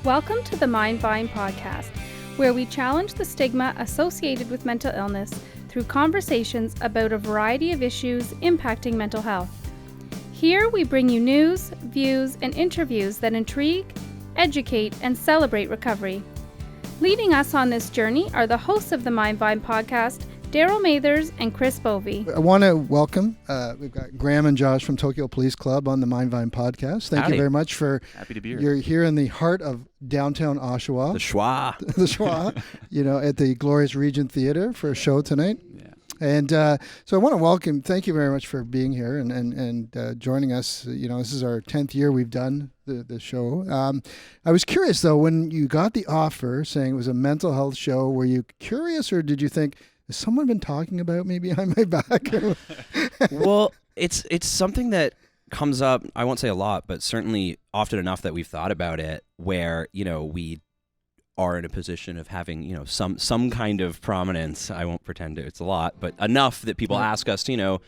Welcome to the Mind Vine podcast, where we challenge the stigma associated with mental illness through conversations about a variety of issues impacting mental health. Here we bring you news, views, and interviews that intrigue, educate, and celebrate recovery. Leading us on this journey are the hosts of the Mind Vine podcast, Daryl Mathers and Chris Bovie. I want to welcome, we've got Graham and Josh from Tokyo Police Club on the Mind Vine podcast. Thank you very much for... Happy to be here. You're here in the heart of downtown Oshawa. The Schwa. The Schwa, at the glorious Regent Theatre for a show tonight. Yeah. And so I want to thank you very much for being here and joining us. This is our 10th year we've done the show. I was curious, though, when you got the offer saying it was a mental health show, were you curious or did you think, has someone been talking about me behind my back? Well, it's something that comes up, I won't say a lot, but certainly often enough that we've thought about it where, we are in a position of having, some kind of prominence. I won't pretend it's a lot, but enough that people ask us to,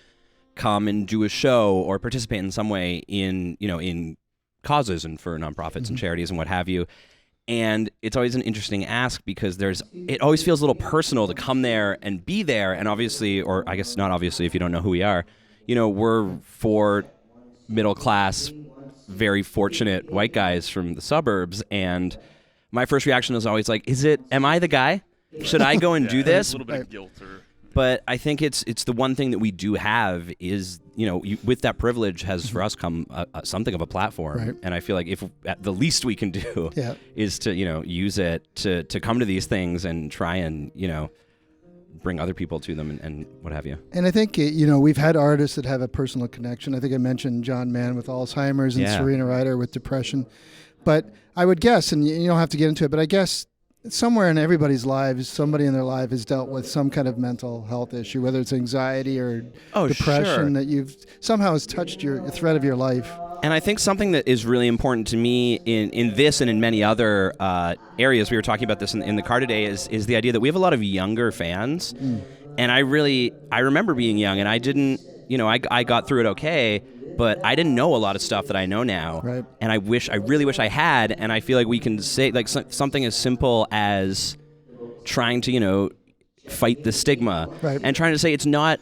come and do a show or participate in some way in causes and for nonprofits and charities and what have you. And it's always an interesting ask because it always feels a little personal to come there and be there. And obviously, or I guess not obviously if you don't know who we are, we're four middle class, very fortunate white guys from the suburbs. And my first reaction is always like, am I the guy? Should I go and do this? A little bit of guilt. But I think it's the one thing that we do have is, with that privilege has for us come something of a platform. Right. And I feel like if at the least we can do is to, use it to come to these things and try and, bring other people to them and what have you. And I think, we've had artists that have a personal connection. I think I mentioned John Mann with Alzheimer's and Serena Ryder with depression. But I would guess, and you don't have to get into it, but I guess somewhere in everybody's lives, somebody in their life has dealt with some kind of mental health issue, whether it's anxiety or depression that you've somehow has touched the thread of your life. And I think something that is really important to me in this and in many other areas, we were talking about this in the car today, is the idea that we have a lot of younger fans. And I remember being young and I didn't, I got through it okay, but I didn't know a lot of stuff that I know now. Right. And I really wish I had. And I feel like we can say like something as simple as trying to, fight the stigma and trying to say it's not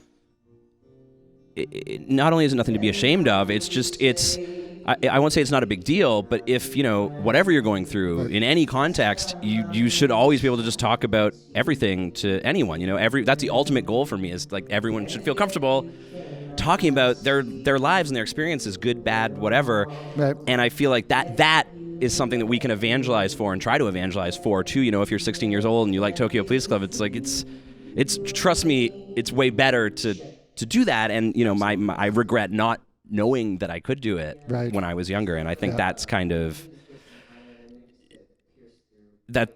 only is it nothing to be ashamed of, I won't say it's not a big deal, but if, whatever you're going through in any context, you should always be able to just talk about everything to anyone, that's the ultimate goal for me is like everyone should feel comfortable talking about their lives and their experiences, good, bad, whatever. Right. And I feel like that is something that we can evangelize for and try to evangelize for too. If you're 16 years old and you like Tokyo Police Club, it's like, it's trust me, it's way better to do that. And, I regret not knowing that I could do it when I was younger. And I think that's kind of, that's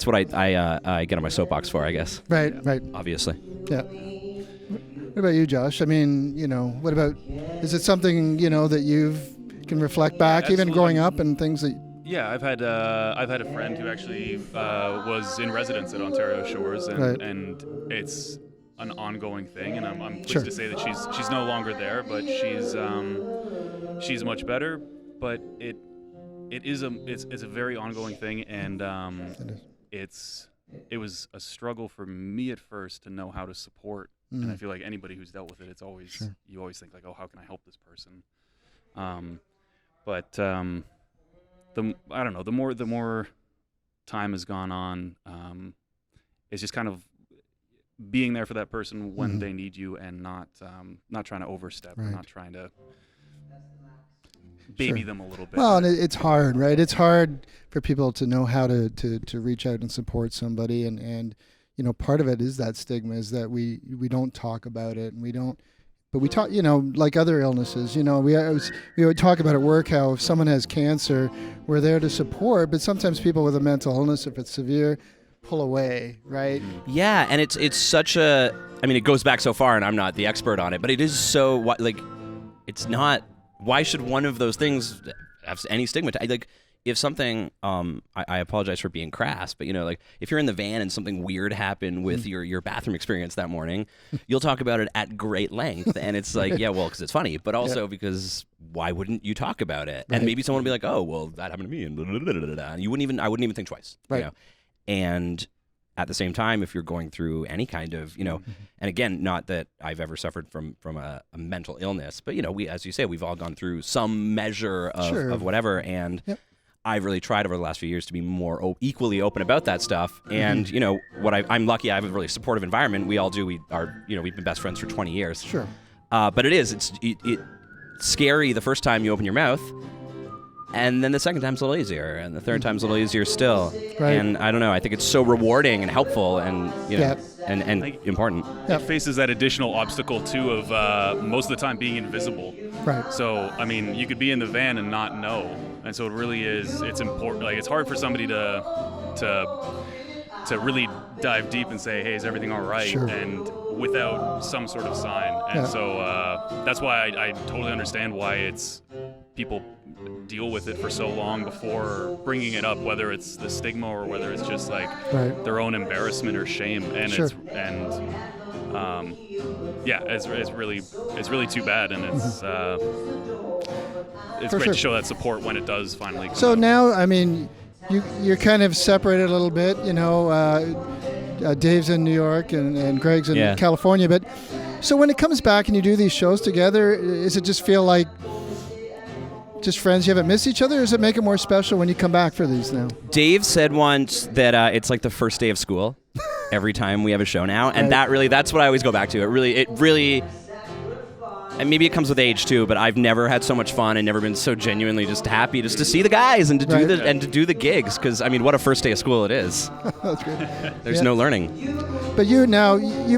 what I get on my soapbox for, I guess. Right. Obviously. Yeah. What about you, Josh? I mean, what about, is it something, that you can reflect back even growing up and things that... Yeah, I've had a friend who actually was in residence at Ontario Shores and it's an ongoing thing, and I'm pleased to say that she's no longer there, but she's much better. But it's a very ongoing thing, and it was a struggle for me at first to know how to support. And I feel like anybody who's dealt with it, it's always you always think like, oh, how can I help this person? But I don't know. The more time has gone on, it's just kind of being there for that person when they need you, and not trying to overstep, or not trying to baby them a little bit. Well, and it's hard, right? It's hard for people to know how to reach out and support somebody, and part of it is that stigma, is that we don't talk about it, and we don't. But we talk, like other illnesses, we would talk about at work how if someone has cancer, we're there to support, but sometimes people with a mental illness, if it's severe, pull away, right? Yeah, and it's such a, it goes back so far, and I'm not the expert on it, but it is so, like, it's not, why should one of those things have any stigma? Like, if something, I apologize for being crass, but like if you're in the van and something weird happened with your bathroom experience that morning, you'll talk about it at great length, and it's like, yeah, well, because it's funny, but also because why wouldn't you talk about it? Right. And maybe someone would be like, oh, well, that happened to me, and blah, blah, blah, blah, blah, and I wouldn't even think twice, right? And at the same time, if you're going through any kind of, and again, not that I've ever suffered from a mental illness, but we, as you say, we've all gone through some measure of whatever, and I've really tried over the last few years to be more equally open about that stuff. And I'm lucky I have a really supportive environment. We all do. We've been best friends for 20 years. Sure. But it's scary the first time you open your mouth. And then the second time's a little easier, and the third time's a little easier still. Right. And I don't know, I think it's so rewarding and helpful and and important. It faces that additional obstacle too of most of the time being invisible. Right. So I mean, you could be in the van and not know, and so it really is. It's important. Like it's hard for somebody to really dive deep and say, hey, is everything all right? Sure. And without some sort of sign. And so that's why I totally understand why people deal with it for so long before bringing it up, whether it's the stigma or whether it's just like their own embarrassment or shame. And it's really too bad, and it's great to show that support when it does finally come So out. now, I mean, you're kind of separated a little bit, Dave's in New York and Greg's in California, but so when it comes back and you do these shows together, does it just feel like just friends, you haven't missed each other, or does it make it more special when you come back for these now? Dave said once that it's like the first day of school every time we have a show now, and that's what I always go back to. It really, and maybe it comes with age too, but I've never had so much fun and never been so genuinely just happy just to see the guys and to do the gigs, because I mean, what a first day of school it is. That's great. There's no learning. But you've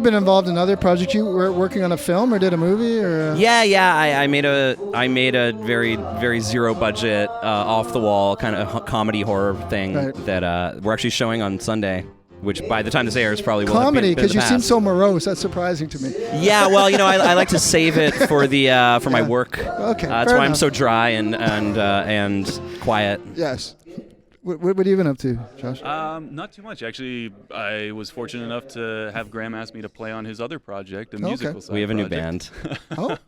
been involved in other projects. You were working on a film or did a movie or? I made a very, very zero budget, off the wall kind of comedy horror thing that we're actually showing on Sunday. Which by the time this airs probably will comedy, have been because you seem so morose. That's surprising to me. Yeah, well, I like to save it for for my work. Okay, that's why I'm so dry and quiet. Yes. What have you been up to, Josh? Not too much, actually. I was fortunate enough to have Graham ask me to play on his other project, a musical side. We have a new project. band.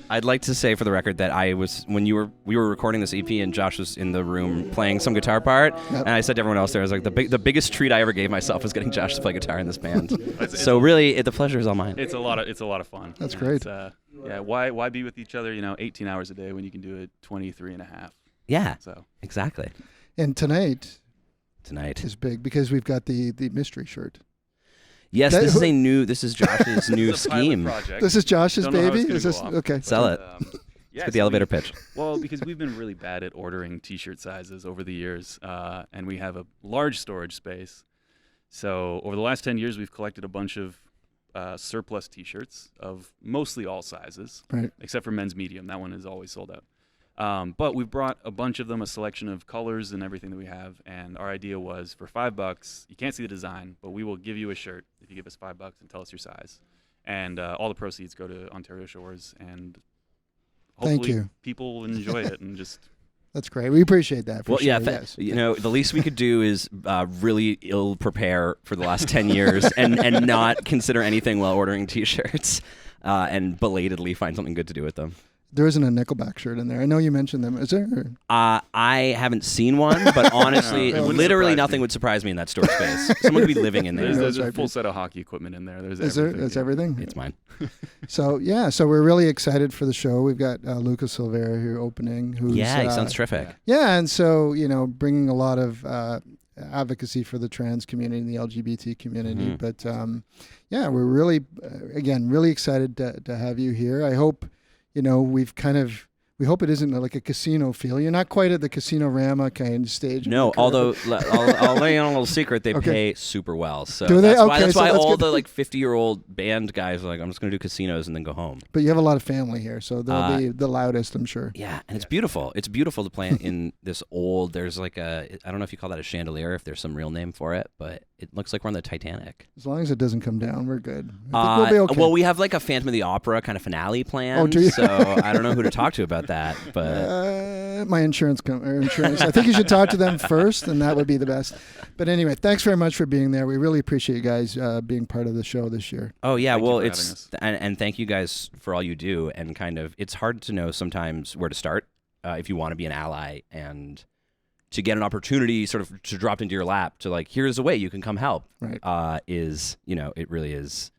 I'd like to say for the record that when we were recording this EP and Josh was in the room playing some guitar part, and I said to everyone else there, I was like, the biggest treat I ever gave myself was getting Josh to play guitar in this band. So really, the pleasure is all mine. It's a lot of fun. That's great. Why be with each other, 18 hours a day when you can do it 23 and a half? Yeah, so exactly. And tonight is big because we've got the mystery shirt. Yes, this is Josh's new scheme. This is Josh's baby? Is this okay? Sell it. Let's get the elevator pitch. Well, because we've been really bad at ordering t-shirt sizes over the years, and we have a large storage space. So over the last 10 years, we've collected a bunch of surplus t-shirts of mostly all sizes, except for men's medium. That one is always sold out. But we've brought a bunch of them, a selection of colors and everything that we have. And our idea was for $5, you can't see the design, but we will give you a shirt if you give us $5 and tell us your size. And all the proceeds go to Ontario Shores, and hopefully people will enjoy it and just. That's great. We appreciate that. Yes. The least we could do is really ill prepare for the last 10 years and not consider anything while ordering T-shirts and belatedly find something good to do with them. There isn't a Nickelback shirt in there. I know you mentioned them. Is there? I haven't seen one, but honestly, literally nothing would surprise me in that store space. Someone could be living in there. There's a full set of hockey equipment in there. There's everything? It's mine. So we're really excited for the show. We've got Lucas Silveira here opening. He sounds terrific. Yeah, and so, bringing a lot of advocacy for the trans community and the LGBT community. But, we're really, really excited to have you here. I hope... we hope it isn't like a casino feel. You're not quite at the Casino-Rama kind of stage. No, although I'll lay on a little secret. They pay super well. So do they? That's why all the 50-year-old band guys are like, I'm just going to do casinos and then go home. But you have a lot of family here, so they'll be the loudest, I'm sure. Yeah, and it's beautiful. It's beautiful to play in this old, there's like I don't know if you call that a chandelier, if there's some real name for it, but it looks like we're on the Titanic. As long as it doesn't come down, we're good. I think we'll be okay. Well, we have like a Phantom of the Opera kind of finale planned. Oh, do you? So I don't know who to talk to about that, but My insurance. I think you should talk to them first, and that would be the best. But anyway, thanks very much for being there. We really appreciate you guys being part of the show this year. Oh yeah, well it's and thank you guys for all you do. And kind of, it's hard to know sometimes where to start if you want to be an ally and to get an opportunity sort of to drop into your lap to like, here's a way you can come help. Right. It really is.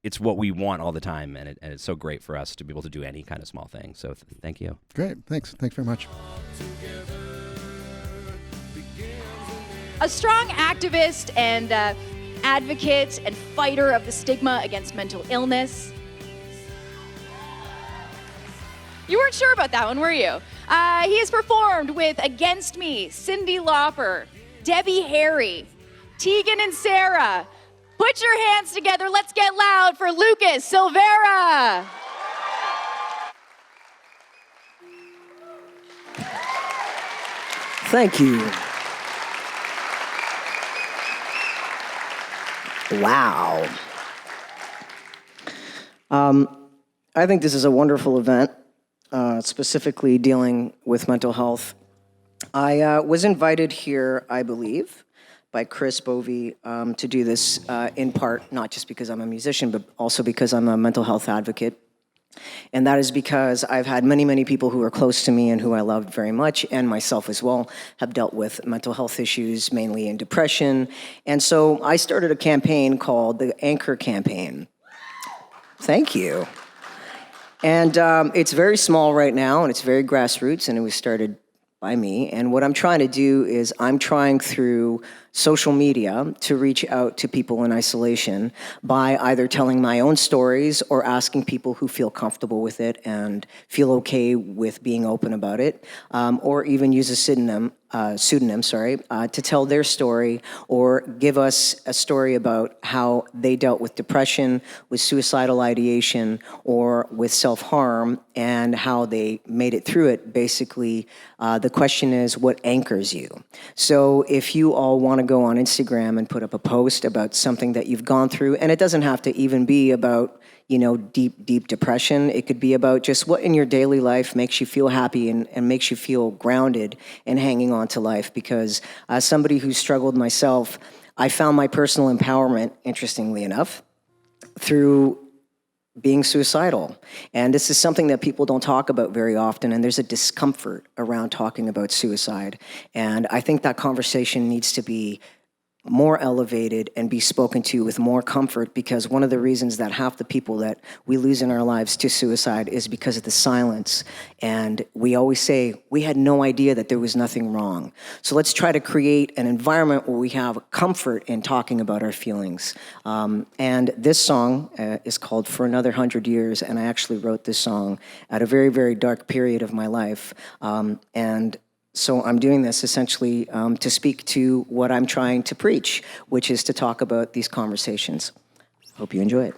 It's what we want all the time, and it's so great for us to be able to do any kind of small thing. So thank you. Great. Thanks very much. A strong activist and advocate and fighter of the stigma against mental illness. You weren't sure about that one, were you? He has performed with Against Me, Cyndi Lauper, Debbie Harry, Tegan and Sarah. Put your hands together. Let's get loud for Lucas Silveira. Thank you. Wow. I think this is a wonderful event, specifically dealing with mental health. I was invited here, I believe, by Chris Bovie to do this in part, not just because I'm a musician, but also because I'm a mental health advocate. And that is because I've had many, many people who are close to me and who I loved very much, and myself as well, have dealt with mental health issues, mainly in depression. And so I started a campaign called the Anchor Campaign. Thank you. And it's very small right now, and it's very grassroots, and it was started by me. And what I'm trying to do is I'm trying through social media to reach out to people in isolation by either telling my own stories or asking people who feel comfortable with it and feel okay with being open about it, or even use a pseudonym, to tell their story or give us a story about how they dealt with depression, with suicidal ideation, or with self-harm, and how they made it through it. Basically, the question is, what anchors you? So if you all want to go on Instagram and put up a post about something that you've gone through, and it doesn't have to even be about, deep depression. It could be about just what in your daily life makes you feel happy and makes you feel grounded and hanging on to life. Because as somebody who struggled myself, I found my personal empowerment, interestingly enough, through being suicidal. And this is something that people don't talk about very often, and there's a discomfort around talking about suicide. And I think that conversation needs to be more elevated and be spoken to with more comfort, because one of the reasons that half the people that we lose in our lives to suicide is because of the silence. And we always say, we had no idea that there was nothing wrong. So let's try to create an environment where we have comfort in talking about our feelings. And this song is called For Another 100 Years, and I actually wrote this song at a very, very dark period of my life. So I'm doing this essentially to speak to what I'm trying to preach, which is to talk about these conversations. Hope you enjoy it.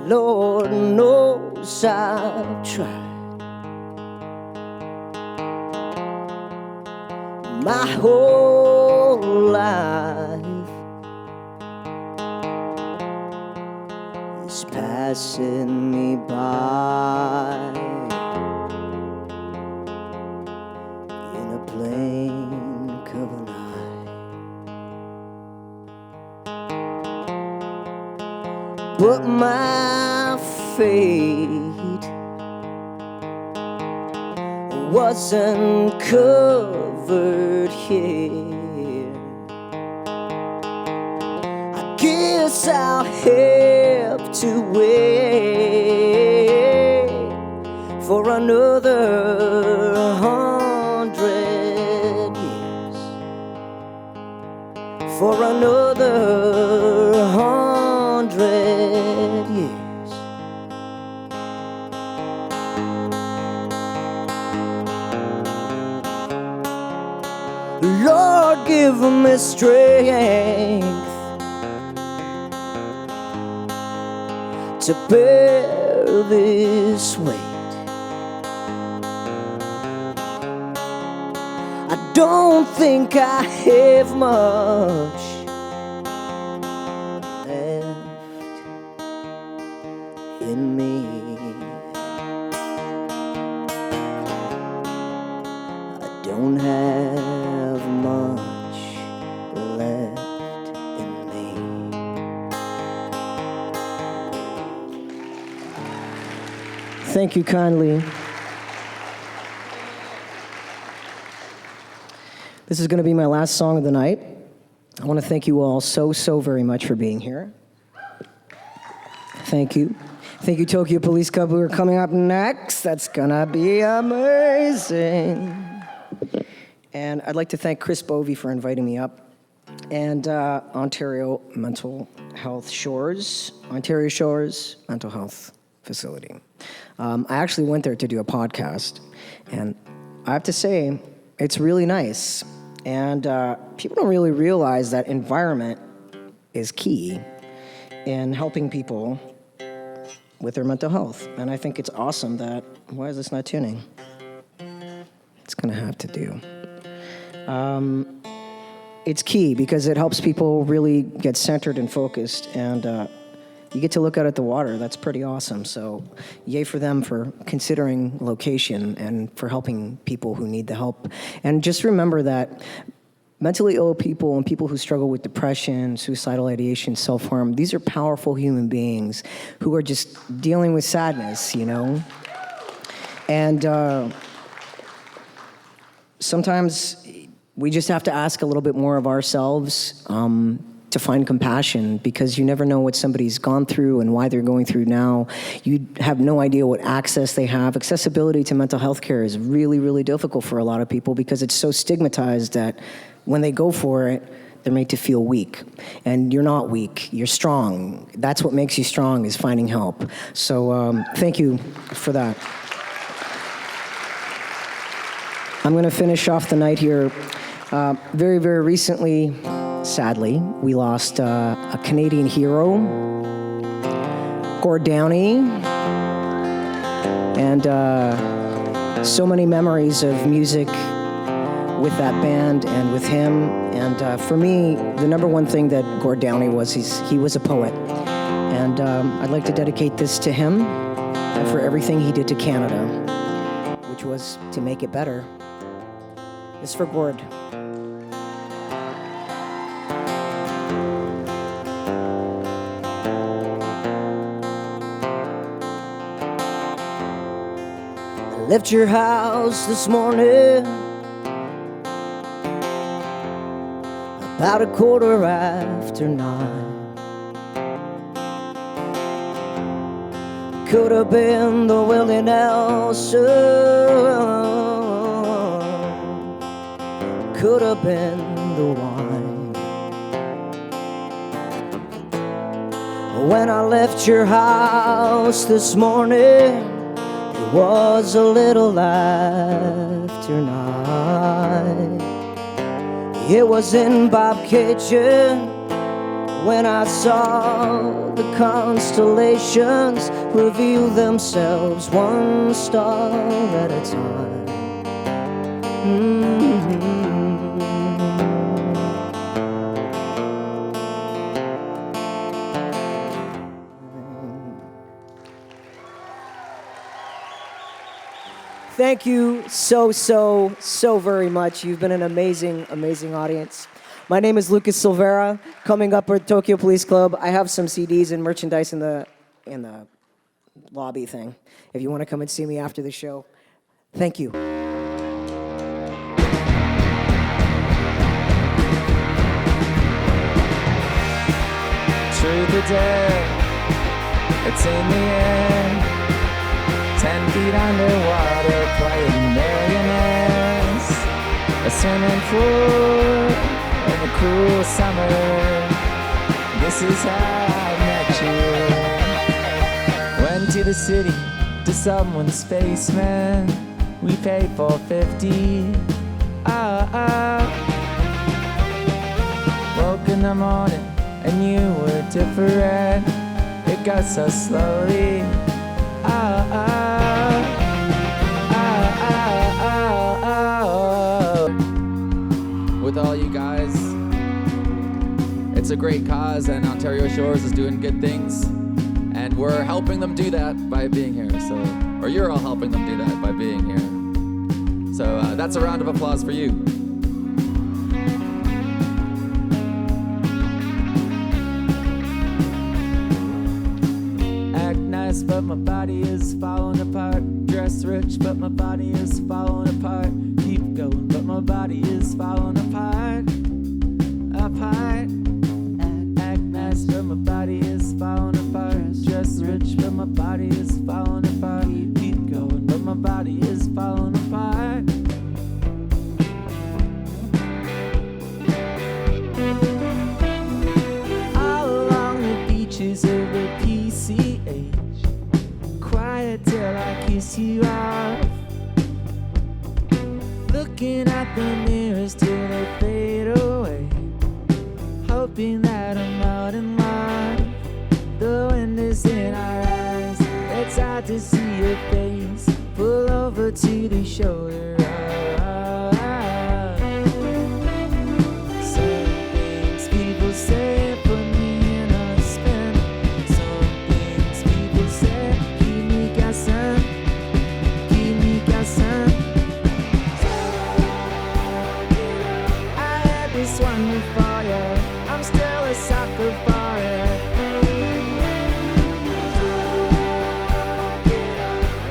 Lord knows I've tried my whole life is passing me by in a blink of an eye. But my fate wasn't covered here. I guess I'll have to wait for another 100 years, for another 100 years. me strength to bear this weight. I don't think I have much left in me. I don't have much left in me. Thank you kindly. This is going to be my last song of the night. I want to thank you all so very much for being here. Thank you. Thank you, Tokyo Police Club, who are coming up next. That's going to be amazing. And I'd like to thank Chris Bovie for inviting me up. And Ontario Mental Health Shores, Ontario Shores Mental Health Facility. I actually went there to do a podcast. And I have to say, it's really nice. And people don't really realize that environment is key in helping people with their mental health. And I think it's awesome that, why is this not tuning? It's gonna have to do. It's key because it helps people really get centered and focused, and you get to look out at the water. That's pretty awesome. So yay for them for considering location and for helping people who need the help. And just remember that mentally ill people and people who struggle with depression, suicidal ideation, self-harm, these are powerful human beings who are just dealing with sadness, you know? And sometimes we just have to ask a little bit more of ourselves to find compassion, because you never know what somebody's gone through and why they're going through now. You have no idea what access they have. Accessibility to mental health care is really difficult for a lot of people because it's so stigmatized that when they go for it, they're made to feel weak. And you're not weak, you're strong. That's what makes you strong, is finding help. So thank you for that. I'm gonna finish off the night here. Very recently, sadly, we lost a Canadian hero, Gord Downie, and so many memories of music with that band and with him. And for me, the number one thing that Gord Downie was, he was a poet. And I'd like to dedicate this to him and for everything he did to Canada, which was to make it better. It's for Gord. Left your house this morning about 9:15. Could have been the Willie Nelson, could have been the wine. When I left your house this morning, it was a little after 9. It was in Bob Kitchen when I saw the constellations reveal themselves one star at a time. Thank you so very much. You've been an amazing audience. My name is Lucas Silveira, coming up at Tokyo Police Club. I have some CDs and merchandise in the lobby thing, if you want to come and see me after the show. Thank you. Truth or dare, it's in the air. 10 feet underwater, playing millionaires. A swimming pool in the cool summer. This is how I met you. Went to the city, to someone's basement. We paid $4.50. in the morning and you were different. It got so slowly. With all you guys, it's a great cause, and Ontario Shores is doing good things, and we're helping them do that by being here. So, or you're all helping them do that by being here. So that's a round of applause for you. Act nice, but my body is falling apart. Dress rich, but my body is falling apart. Keep going, but my body is falling apart. Apart. Act nice, but my body is falling apart. Dress rich, but my body is falling apart. Keep going, but my body is falling apart. All along the beaches of the PCH, quiet till I kiss you off. Looking at the mirrors till they fade away, hoping that I'm not in love. The wind is in our eyes, it's hard to see your face. Pull over to the shoulder. Some things people say put me in a spin. Some things people say keep me guessing, keep me guessing. I had this one before you, I'm still a sucker for it.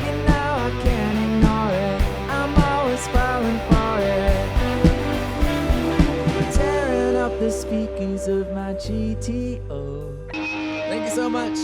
You know I can't ignore it, I'm always falling for it. Tearing up the speakers of my GTO. Thank you so much.